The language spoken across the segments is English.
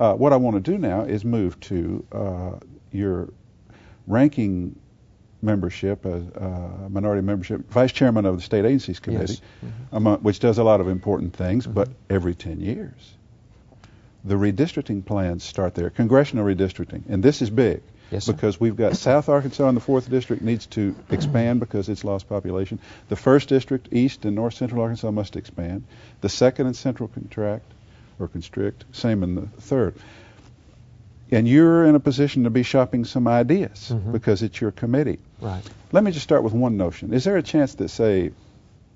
What I want to do now is move to your ranking membership, minority membership, vice chairman of the State Agencies Committee, yes. Which does a lot of important things, but every 10 years. The redistricting plans start there, congressional redistricting, and this is big. Yes, sir. Because we've got South Arkansas in the 4th District needs to expand because it's lost population. The 1st District, East and North Central Arkansas must expand. The 2nd and Central constrict, same in the 3rd. And you're in a position to be shopping some ideas because it's your committee. Right. Let me just start with one notion. Is there a chance that, say,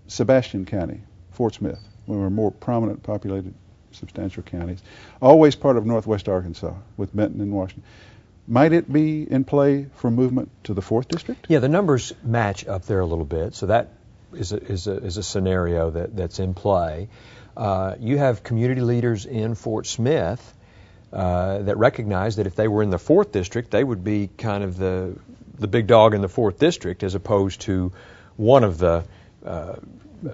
Sebastian County, Fort Smith, one of our more prominent populated substantial counties, always part of Northwest Arkansas with Benton and Washington, might it be in play for movement to the 4th District? Yeah, the numbers match up there a little bit, so that is a scenario that's in play. You have community leaders in Fort Smith that recognize that if they were in the 4th District, they would be kind of the big dog in the 4th District as opposed to one of the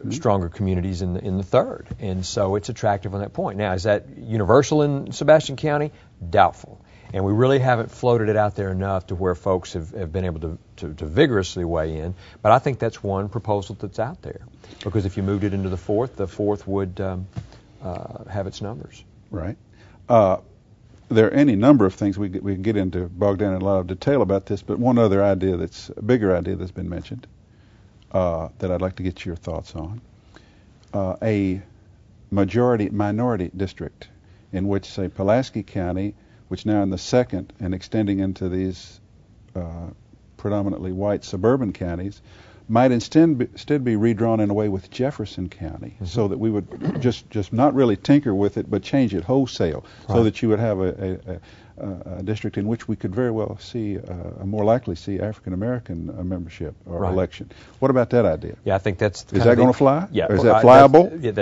stronger communities in the 3rd. And so it's attractive on that point. Now, is that universal in Sebastian County? Doubtful. And we really haven't floated it out there enough to where folks have been able to vigorously weigh in. But I think that's one proposal that's out there. Because if you moved it into the 4th would have its numbers. Right. There are any number of things we can get into, bogged down in a lot of detail about this, but one other idea that's a bigger idea that's been mentioned that I'd like to get your thoughts on. A minority district in which, say, Pulaski County, which now in the 2nd and extending into these predominantly white suburban counties, might instead be redrawn in a way with Jefferson County, so that we would just not really tinker with it, but change it wholesale, so that you would have a district in which we could very well see, more likely see African American membership or election. What about that idea? Yeah, I think that's is that going to fly? Yeah, or is that flyable?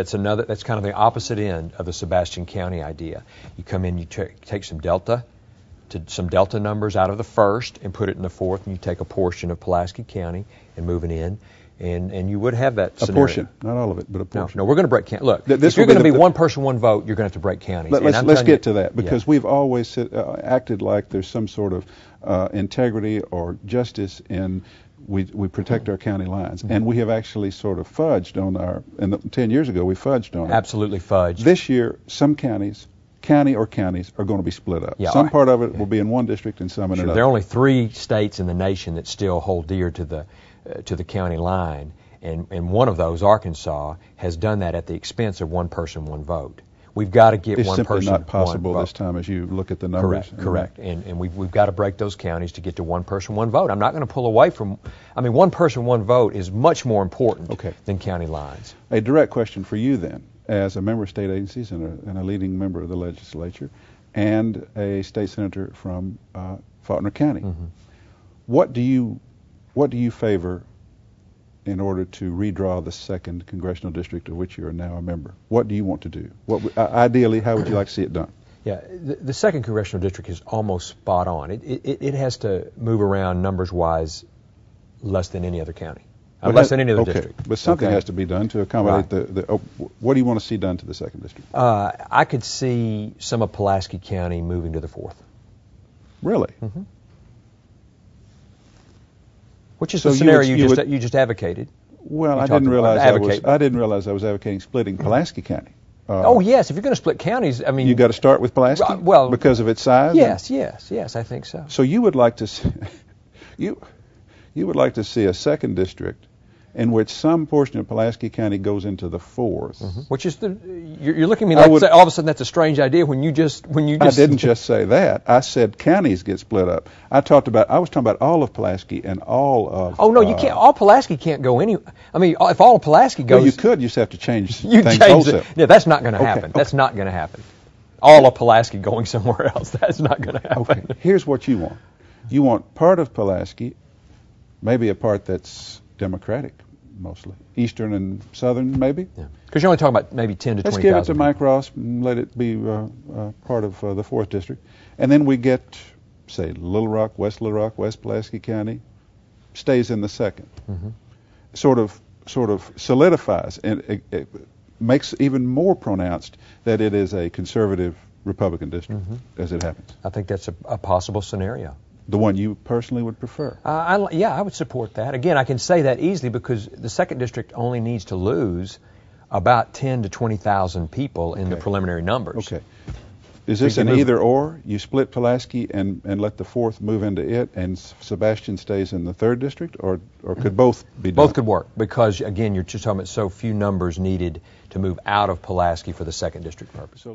That's kind of the opposite end of the Sebastian County idea. You come in, you take some delta numbers out of the 1st and put it in the 4th, and you take a portion of Pulaski County and move it in, and you would have that scenario. A portion, not all of it, but a portion. No, we're going to break county. Look, if you're going to be one person, one vote, you're going to have to break counties. Let's get to that, because we've always acted like there's some sort of integrity or justice in we protect our county lines, and we have actually sort of fudged on 10 years ago we fudged on it. Absolutely fudged. This year, some counties are going to be split up. Yeah, some part of it will be in one district and some in another. There are only 3 states in the nation that still hold dear to the county line, and one of those, Arkansas, has done that at the expense of one person, one vote. We've got to get one person, one vote. It's simply not possible this time as you look at the numbers. Correct. And we've got to break those counties to get to one person, one vote. I'm not going to pull away from, one person, one vote is much more important than county lines. A direct question for you then, as a member of state agencies and a leading member of the legislature, and a state senator from Faulkner County. What do you favor in order to redraw the 2nd congressional district of which you are now a member? What do you want to do? Ideally, how would you like to see it done? Yeah, the 2nd congressional district is almost spot on. It has to move around numbers-wise less than any other county. Less than any other district. But something has to be done to accommodate what do you want to see done to the 2nd district? I could see some of Pulaski County moving to the 4th. Really? Which is the scenario you just advocated. Well, I didn't realize I was advocating splitting Pulaski County. Oh yes, if you're going to split counties, you got to start with Pulaski. Because of its size. Yes, I think so. So you would like to see, you would like to see a 2nd district in which some portion of Pulaski County goes into the 4th. Which is you're looking at me like all of a sudden that's a strange idea when you just I didn't just say that. I said counties get split up. I was talking about all of Pulaski and all of. Oh no, you can't. All Pulaski can't go any. If all of Pulaski goes, well, you could. You just have to change things wholesale. Yeah, that's not going to happen. That's not going to happen. All of Pulaski going somewhere else. That's not going to happen. Okay. Here's what you want. You want part of Pulaski, maybe a part that's Democratic, mostly. Eastern and Southern, maybe? Yeah. Because you're only talking about maybe 10 to 20,000. Let's give it to Mike Ross and let it be part of the 4th District. And then we get, say, Little Rock, West Pulaski County, stays in the 2nd. Sort of solidifies and it makes even more pronounced that it is a conservative Republican district, as it happens. I think that's a possible scenario. The one you personally would prefer? Yeah, I would support that. Again, I can say that easily because the 2nd District only needs to lose about 10 to 20,000 people in the preliminary numbers. Okay. Is this an either-or? You split Pulaski and let the 4th move into it, and Sebastian stays in the 3rd District, or could both be done? Both could work because, again, you're just talking about so few numbers needed to move out of Pulaski for the 2nd District purpose.